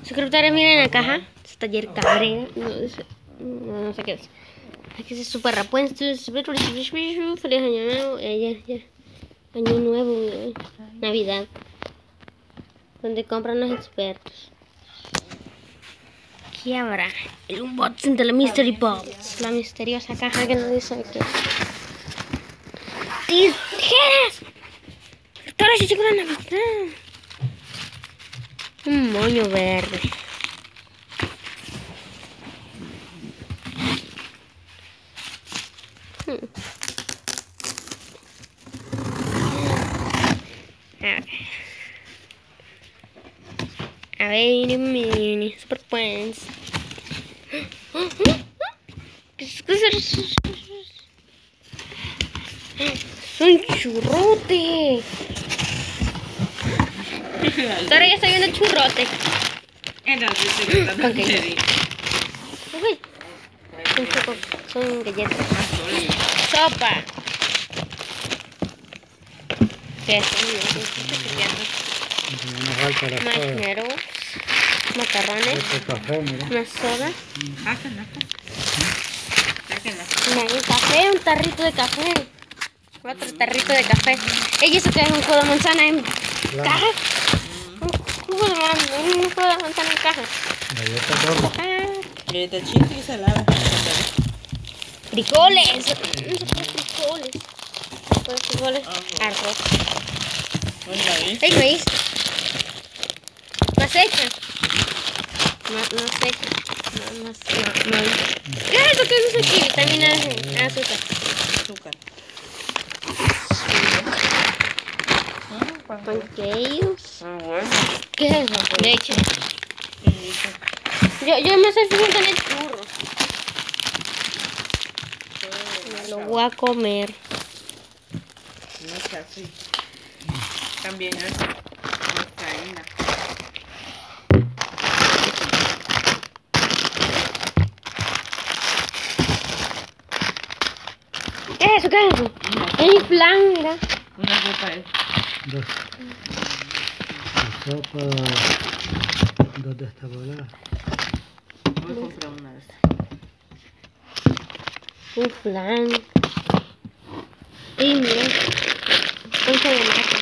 Suscriptores, miren la caja. Es taller Cabrera. No sé qué es. Aquí es súper repuestos. Feliz año nuevo. Ya. Año nuevo. Navidad. Donde compran los expertos. ¿Qué habrá? El unboxing de la Mystery Box. La misteriosa caja que no dice qué. ¡Tijeras! ¡Ahora sí llegó la Navidad! Un moño verde. A ver, mini super points. Es un churrote. Ahora ya estoy viendo churrote. Okay. Uy. Son galletas. Sopa. ¿Qué es? Marshmallows, macarrones, una soda, un café, un tarrito de café, 4 tarritos de café. ¿Y eso qué es? ¿Un jugo de manzana en caja? Un jugo de manzana en caja. Galleta chica y salada. Frijoles. Frijoles. Arroz. ¡Ey, maíz! ¿Más seca? No seca. No. ¿Qué es eso que es aquí? Vitamina azúcar. Panqueos. ¿Qué es eso? Leche. Yo me sé fijar en el churro. Me lo voy a comer. No sé así. También es moscaína. ¿Qué es eso? ¿Qué es eso? Es flan, mira. Una sopa es. Dos. La sopa. 2 de esta bola. Voy a comprar una de estas. Un flan. Y mira. Un chocolate.